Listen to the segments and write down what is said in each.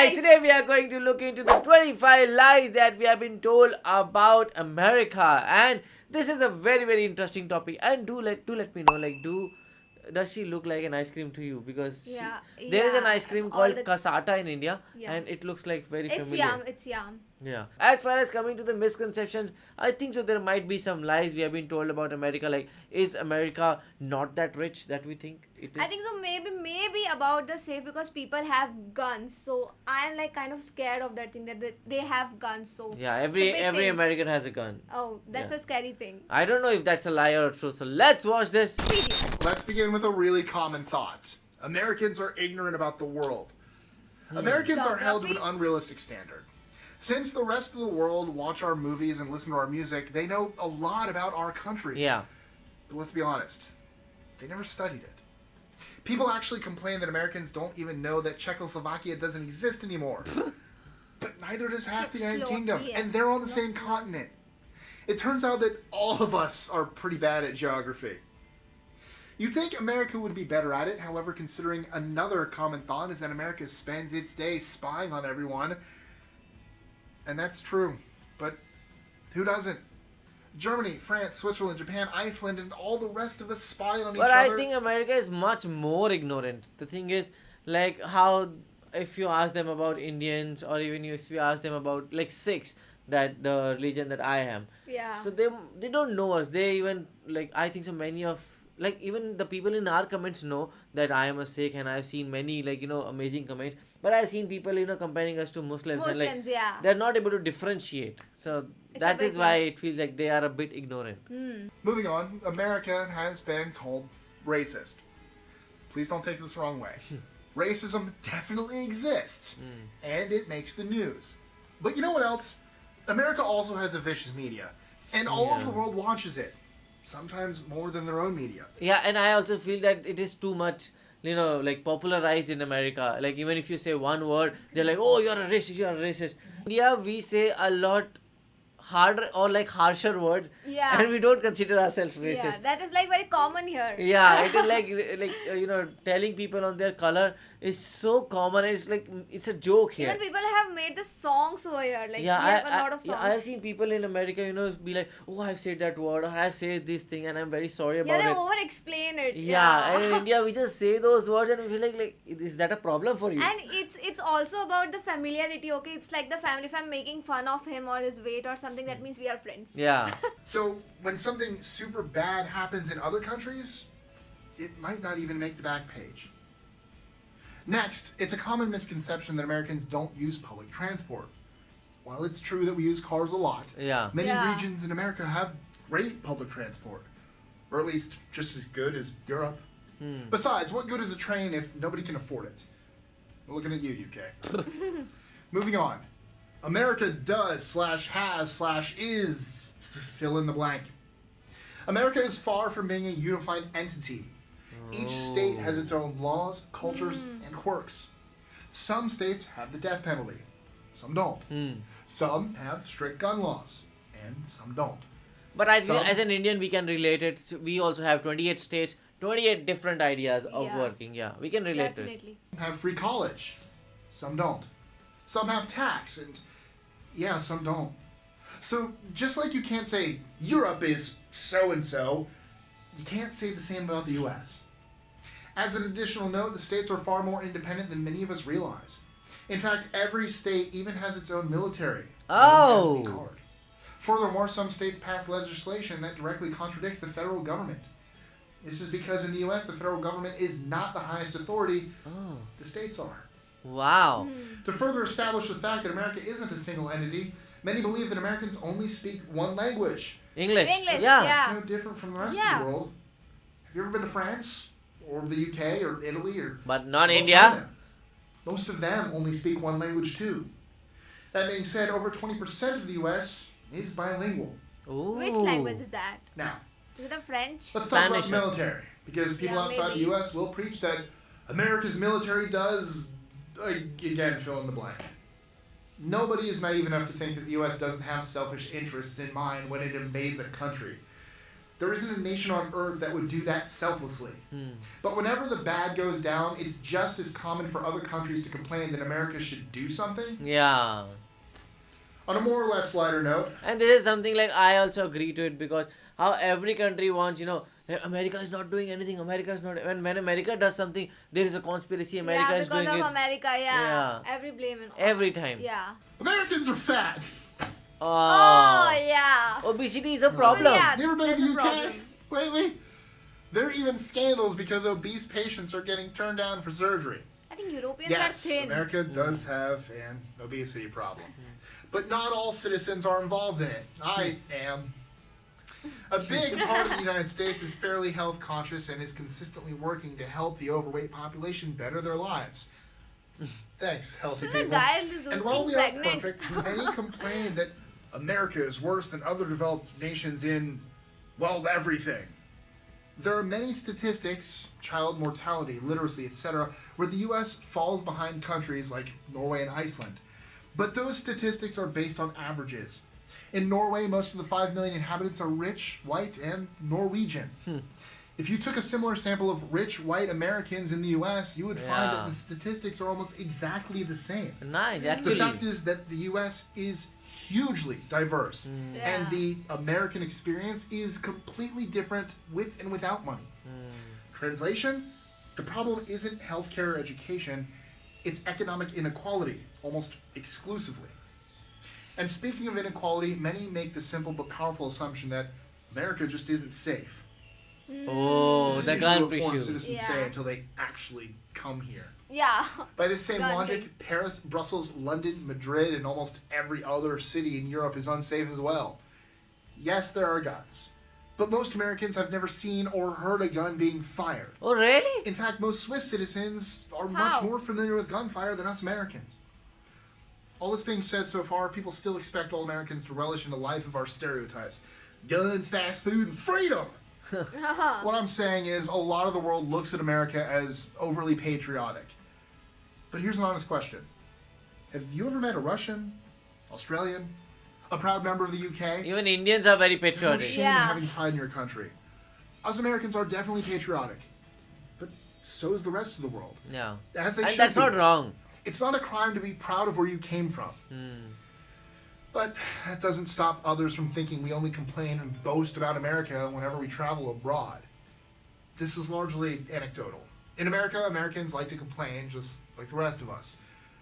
guys, today we are going to look into the 25 lies that we have been told about America, and this is a very very interesting topic. And do let me know, like, does she look like an ice cream to you? Because there is an ice cream called Kasata in India, and it looks like very familiar. It's yum. Yeah. As far as coming to the misconceptions, I think so there might be some lies we have been told about America. Like, is America not that rich that we think it is? I think so. Maybe about the safe, because people have guns. So I am like kind of scared of that thing, that they have guns. So yeah, every American has a gun. Oh, that's a scary thing. I don't know if that's a lie or true. So let's watch this. Let's begin with a really common thought. Americans are ignorant about the world. Americans are held to an unrealistic standard. Since the rest of the world watch our movies and listen to our music, they know a lot about our country. Yeah. But let's be honest, they never studied it. People actually complain that Americans don't even know that Czechoslovakia doesn't exist anymore. But neither does half the United Kingdom, and they're on the same continent. It turns out that all of us are pretty bad at geography. You'd think America would be better at it, however, considering another common thought is that America spends its days spying on everyone. And that's true, but who doesn't? Germany, France, Switzerland, Japan, Iceland, and all the rest of us spy on each other. But I think America is much more ignorant. The thing is, like, how if you ask them about Indians, or even if you ask them about, like, Sikhs, that the religion that I am. Yeah. So they don't know us. They even, like, I think so many of, like, even the people in our comments know that I am a Sikh, and I've seen many, like, amazing comments. But I've seen people, comparing us to Muslims and, like, they're not able to differentiate. So that is why it feels like they are a bit ignorant. Moving on, America has been called racist. Please don't take this the wrong way. Racism definitely exists, and it makes the news. But you know what else? America also has a vicious media, and all of the world watches it. Sometimes more than their own media. Yeah, and I also feel that it is too much, like, popularized in America. Like, even if you say one word, they're like, oh, you're a racist. In India, we say a lot harder or, like, harsher words. Yeah. And we don't consider ourselves racist. Yeah, that is, like, very common here. Yeah, it is like telling people on their color is so common. It's like, it's a joke here. Even people have made the songs over here. Like, we have a lot of songs. Yeah, I've seen people in America, be like, oh, I've said that word, or I've said this thing, and I'm very sorry about it. Yeah, they over-explain it. Yeah, and in India, we just say those words, and we feel like, is that a problem for you? And it's also about the familiarity, okay? It's like the family. If I'm making fun of him or his weight or something, that means we are friends. Yeah. So, when something super bad happens in other countries, it might not even make the back page. Next, it's a common misconception that Americans don't use public transport. While it's true that we use cars a lot, many regions in America have great public transport. Or at least just as good as Europe. Besides, what good is a train if nobody can afford it? We're looking at you, UK. Moving on. America does /has/is fill in the blank. America is far from being a unified entity. Each state has its own laws, cultures, and quirks. Some states have the death penalty. Some don't. Some have strict gun laws. And some don't. But as an Indian, we can relate it. We also have 28 states, 28 different ideas of working. Yeah, we can relate to it. Have free college. Some don't. Some have tax. And some don't. So just like you can't say Europe is so-and-so, you can't say the same about the U.S. As an additional note, the states are far more independent than many of us realize. In fact, every state even has its own military. Oh! Furthermore, some states pass legislation that directly contradicts the federal government. This is because in the U.S., the federal government is not the highest authority. The states are. Wow. To further establish the fact that America isn't a single entity, many believe that Americans only speak one language. English. Yeah. It's no different from the rest of the world. Have you ever been to France? Or the UK? Or Italy? But not India? China? Most of them only speak one language too. That being said, over 20% of the U.S. is bilingual. Ooh. Which language is that? Now, is it a French? Let's talk about the military. Because people outside the U.S. will preach that America's military does, again, fill in the blank. Nobody is naive enough to think that the U.S. doesn't have selfish interests in mind when it invades a country. There isn't a nation on earth that would do that selflessly. But whenever the bad goes down, it's just as common for other countries to complain that America should do something. Yeah. On a more or less lighter note, And this is something like I also agree to it, because how every country wants, America is not doing anything. America is not. When America does something, there is a conspiracy. America is doing because of it America, every blame and every time. Yeah. Americans are fat. Oh, yeah. Obesity is a problem. yeah. You ever been to That's the a UK problem. lately? There are even scandals because obese patients are getting turned down for surgery. I think Europeans Yes, are thin. America does have an obesity problem. But not all citizens are involved in it. I am. A big part of the United States is fairly health conscious and is consistently working to help the overweight population better their lives. Thanks, healthy The people. guy is And while we aren't pregnant. perfect, many complain that America is worse than other developed nations in, well, everything. There are many statistics, child mortality, literacy, etc., where the U.S. falls behind countries like Norway and Iceland. But those statistics are based on averages. In Norway, most of the 5 million inhabitants are rich, white, and Norwegian. If you took a similar sample of rich, white Americans in the U.S., you would find that Yeah. the statistics are almost exactly the same. Nice, The actually. fact is that the U.S. is hugely diverse, and the American experience is completely different with and without money. Translation? The problem isn't healthcare or education, it's economic inequality, almost exclusively. And speaking of inequality, many make the simple but powerful assumption that America just isn't safe. Oh, This the is usually gun what foreign issue. citizens say Yeah. until they actually come here. Yeah. By this same Gun logic, thing. Paris, Brussels, London, Madrid, and almost every other city in Europe is unsafe as well. Yes, there are guns. But most Americans have never seen or heard a gun being fired. Oh, really? In fact, most Swiss citizens are How? much more familiar with gunfire than us Americans. All this being said so far, people still expect all Americans to relish in a life of our stereotypes. Guns, fast food, and freedom! What I'm saying is, a lot of the world looks at America as overly patriotic. But here's an honest question. Have you ever met a Russian, Australian, a proud member of the UK? Even Indians are very There's no patriotic. shame Yeah. in having pride in your country. Us Americans are definitely patriotic. But so is the rest of the world. Yeah. As they And should that's be. not wrong. It's not a crime to be proud of where you came from. But that doesn't stop others from thinking we only complain and boast about America whenever we travel abroad. This is largely anecdotal. In America, Americans like to complain just like the rest of us.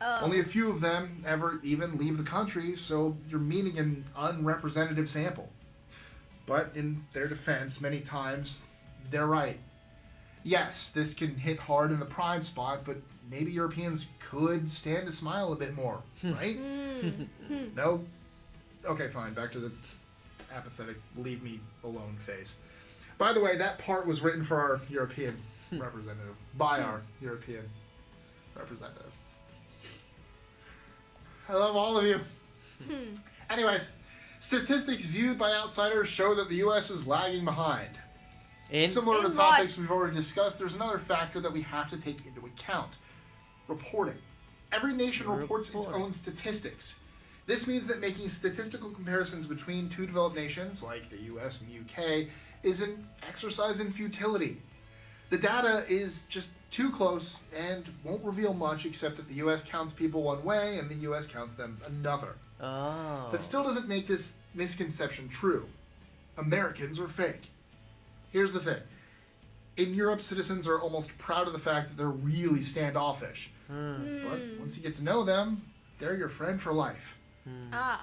Only a few of them ever even leave the country, so you're meeting an unrepresentative sample. But in their defense, many times, they're right. Yes, this can hit hard in the pride spot, but maybe Europeans could stand to smile a bit more, right? No? Okay, fine. Back to the apathetic, leave me alone face. By the way, that part was written for our European representative. By our European representative. I love all of you. Anyways, statistics viewed by outsiders show that the U.S. is lagging behind. In Similar to In topics we've already discussed, there's another factor that we have to take into account. Reporting. Every nation reports its Reporting. own statistics. This means that making statistical comparisons between two developed nations, like the US and the UK, is an exercise in futility. The data is just too close and won't reveal much except that the US counts people one way and the US counts them another. Oh. That still doesn't make this misconception true. Americans are fake. Here's the thing. In Europe, citizens are almost proud of the fact that they're really standoffish. But once you get to know them, they're your friend for life.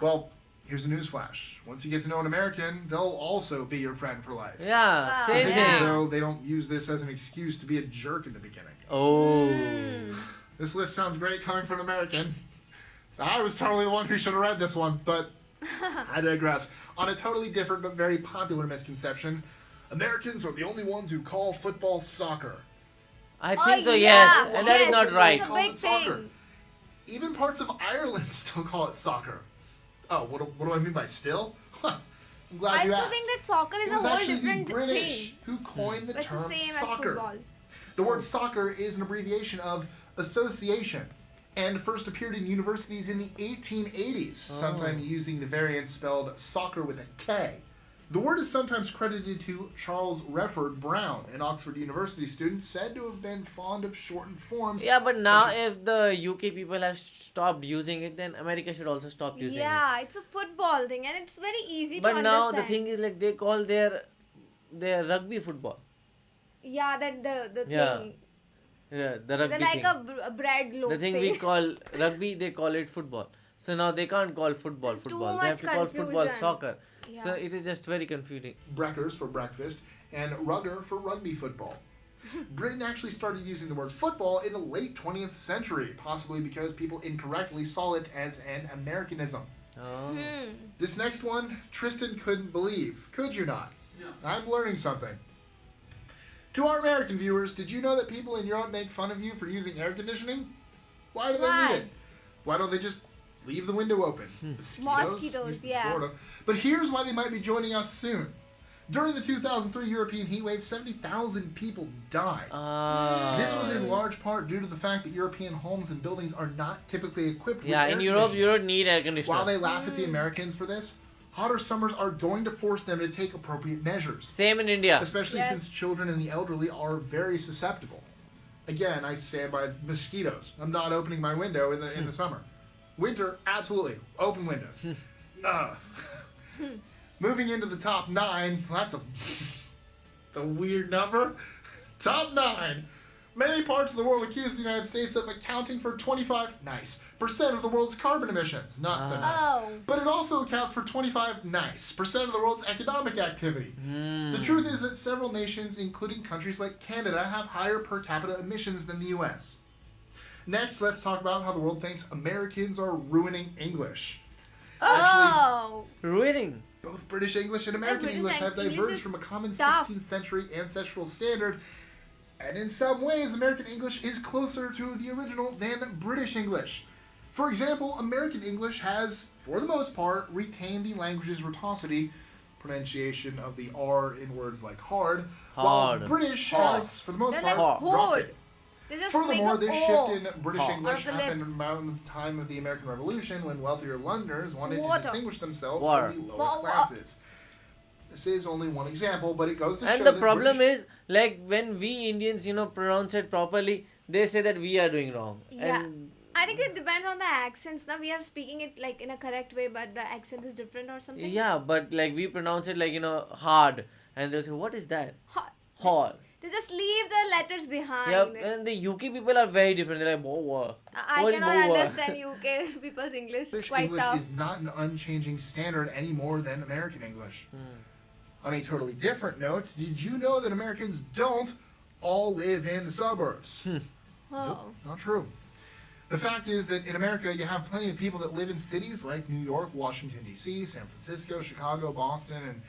Well, here's a newsflash. Once you get to know an American, they'll also be your friend for life. Yeah, Wow. same The thing is, thing. though, they don't use this as an excuse to be a jerk in the beginning. Oh. This list sounds great coming from an American. I was totally the one who should have read this one, but I digress. On a totally different but very popular misconception, Americans are the only ones who call football soccer. I think so, yeah. yes. And that is Yes, not right. that's a Calls big it soccer. thing. Even parts of Ireland still call it soccer. Oh, what do I mean by still? Huh, I'm glad I you still asked. think that soccer is It was a whole actually the different British thing. who coined the But it's the term same as soccer. football. The word soccer is an abbreviation of association and first appeared in universities in the 1880s, sometime using the variant spelled soccer with a K. The word is sometimes credited to Charles Redford Brown, an Oxford University student said to have been fond of shortened forms. Yeah, but now such as- if the UK people have stopped using it, then America should also stop using it. Yeah, it's a football thing and it's very easy But to now understand. the thing is like they call their rugby football. Yeah, that the Yeah. thing. Yeah, the They're rugby like thing. a bread loaf The thing we call rugby, they call it football. So now they can't call football There's too football. They have to much call football confusion. soccer. Yeah. So it is just very confusing. Breakers for breakfast, and rugger for rugby football. Britain actually started using the word football in the late 20th century, possibly because people incorrectly saw it as an Americanism. Oh. This next one, Tristan couldn't believe. Could you not? No. I'm learning something. To our American viewers, did you know that people in Europe make fun of you for using air conditioning? Why do they Why? need it? Why don't they just leave the window open? Mosquitoes, at least in yeah. Florida. But here's why they might be joining us soon. During the 2003 European heatwave, 70,000 people died. This was in large part due to the fact that European homes and buildings are not typically equipped Yeah, with in air Europe conditioning. you don't need air conditioners. While they laugh at the Americans for this, hotter summers are going to force them to take appropriate measures, Same in India. especially Yes. since children and the elderly are very susceptible. Again, I stand by mosquitoes. I'm not opening my window in the summer. Winter, absolutely, open windows. Moving into the top 9, that's a weird number. Top 9. Many parts of the world accuse the United States of accounting for 25% of the world's carbon emissions. Not so nice. Oh. But it also accounts for 25% of the world's economic activity. The truth is that several nations, including countries like Canada, have higher per capita emissions than the US. Next, let's talk about how the world thinks Americans are ruining English. Actually, Oh. Ruining. both British English and American British English have English diverged is from a common tough. 16th century ancestral standard, and in some ways, American English is closer to the original than British English. For example, American English has, for the most part, retained the language's rotosity, pronunciation of the R in words like hard, while Hard. British Hard. has, for the most They're part, like dropped hard. it. They just Furthermore, make a this O. shift in British Hard. English Out of the happened lips. around the time of the American Revolution when wealthier Londoners wanted Water. to distinguish themselves Water. from the lower Wa- wa- classes. This is only one example, but it goes to show And the that problem British- is, like when we Indians, pronounce it properly, they say that we are doing wrong. Yeah. And I think it depends on the accents. Now we are speaking it like in a correct way, but the accent is different or something. yeah, but like we pronounce it like hard, and they say, "What is that?" Hard. They just leave the letters behind. Yeah, and the UK people are very different. They're like, whoa. I What- cannot what- understand UK people's English. It's British quite English tough. is not an unchanging standard any more than American English. On a totally different note, did you know that Americans don't all live in the suburbs? Oh. Nope, not true. The fact is that in America, you have plenty of people that live in cities like New York, Washington, D.C., San Francisco, Chicago, Boston, and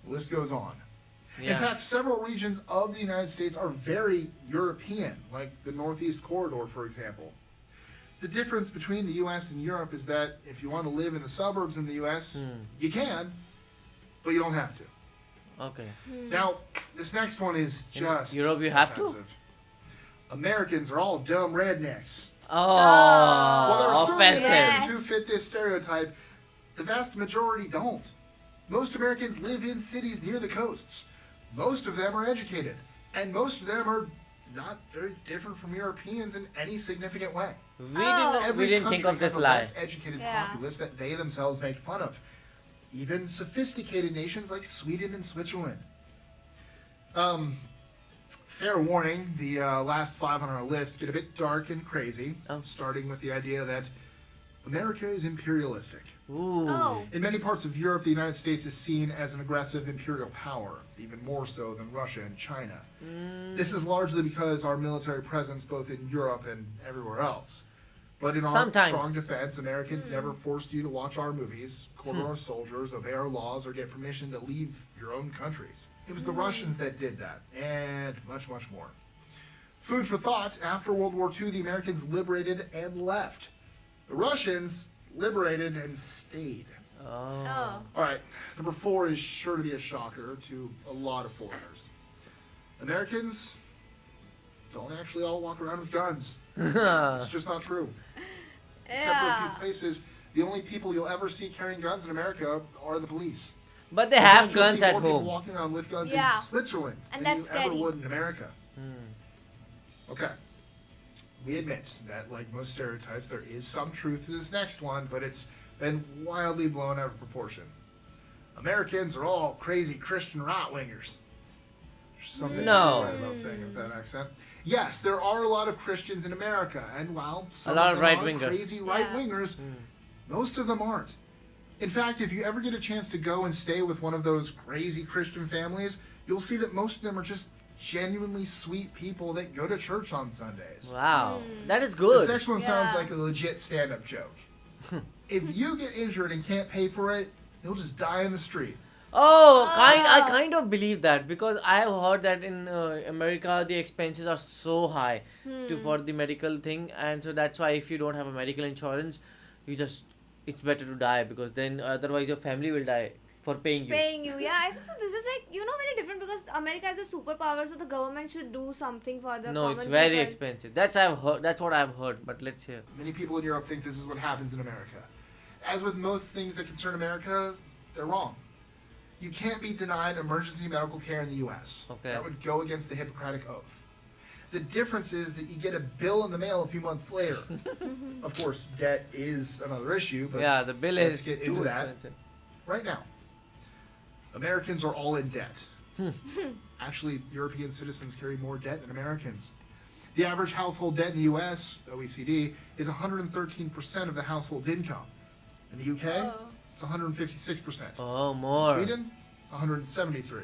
the list goes on. Yeah. In fact, several regions of the United States are very European, like the Northeast Corridor, for example. The difference between the U.S. and Europe is that if you want to live in the suburbs in the U.S., you can, but you don't have to. Okay. Now, this next one is In just Europe, you have to? offensive. Americans are all dumb rednecks. Oh, While there are certainly offensive. Americans Yes. who fit this stereotype, the vast majority don't. Most Americans live in cities near the coasts. Most of them are educated, and most of them are not very different from Europeans in any significant way. Oh. Every We didn't think country of this has a lie. less educated Yeah. populace that they themselves make fun of. Even sophisticated nations like Sweden and Switzerland. Fair warning, the last 5 on our list get a bit dark and crazy, Oh. starting with the idea that America is imperialistic. Ooh. Oh. In many parts of Europe, the United States is seen as an aggressive imperial power, even more so than Russia and China. This is largely because our military presence both in Europe and everywhere else. But in our Sometimes. strong defense, Americans never forced you to watch our movies, quarter our soldiers, obey our laws, or get permission to leave your own countries. It was the Russians that did that, and much, much more. Food for thought, after World War II, the Americans liberated and left. The Russians liberated and stayed. Oh. Oh. All right, number 4 is sure to be a shocker to a lot of foreigners. Americans don't actually all walk around with guns. It's just not true. Except for a few Yeah. places, the only people you'll ever see carrying guns in America are the police. But they In have fact, you'll guns see at more people home. walking around with guns in Yeah. Switzerland And than you that's ever scary. would in America. Hmm. Okay. We admit that, like most stereotypes, there is some truth to this next one, but it's been wildly blown out of proportion. Americans are all crazy Christian right-wingers. There's something No. right about saying it with that accent. Yes, there are a lot of Christians in America, and while some lot of of them right-wingers. are crazy right-wingers, most of them aren't. In fact, if you ever get a chance to go and stay with one of those crazy Christian families, you'll see that most of them are just genuinely sweet people that go to church on Sundays. Wow. That is This good. next one sounds Yeah. like a legit stand-up joke. If you get injured and can't pay for it, you'll just die in the street. I Oh. kind of believe that because I have heard that in America the expenses are so high for the medical thing, and so that's why if you don't have a medical insurance, it's better to die because then otherwise your family will die for paying you. Paying you, yeah. I think so. This is like very different because America is a superpower, so the government should do something for the No, common it's very people. expensive. That's what I've heard. But let's hear. Many people in Europe think this is what happens in America. As with most things that concern America, they're wrong. You can't be denied emergency medical care in the U.S. Okay. That would go against the Hippocratic Oath. The difference is that you get a bill in the mail a few months later. Of course, debt is another issue, but Yeah, the bill let's is get too into that. expensive. right now, Americans are all in debt. Actually, European citizens carry more debt than Americans. The average household debt in the U.S., OECD, is 113% of the household's income. In the UK, Oh. it's 156%. Oh, In more. Sweden, 173.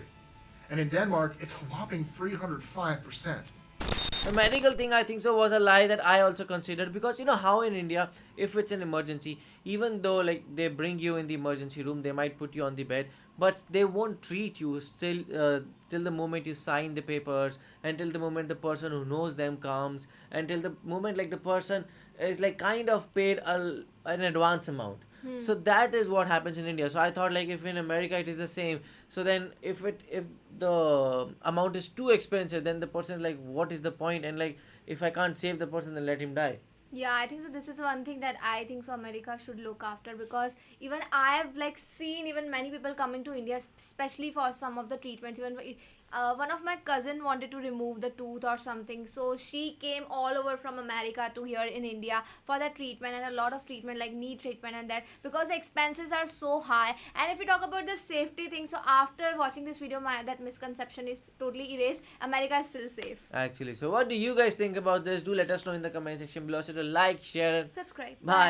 And in Denmark, it's a whopping 305%. The medical thing, I think so, was a lie that I also considered because you know how in India, if it's an emergency, even though like they bring you in the emergency room, they might put you on the bed, but they won't treat you still till the moment you sign the papers, until the moment the person who knows them comes, until the moment like the person is like kind of paid an advance amount. So that is what happens in India. So I thought like if in America it is the same. So then if the amount is too expensive, then the person is like, what is the point? And like if I can't save the person, then let him die. Yeah, I think so. This is one thing that I think so America should look after because even I have like seen even many people coming to India, especially for some of the treatments. Even one of my cousin wanted to remove the tooth or something, so she came all over from America to here in India for that treatment and a lot of treatment like knee treatment and that because the expenses are so high. And if we talk about the safety thing, so after watching this video, that misconception is totally erased. America is still safe. Actually, so what do you guys think about this? Do let us know in the comment section below. So to like, share, and Subscribe. bye.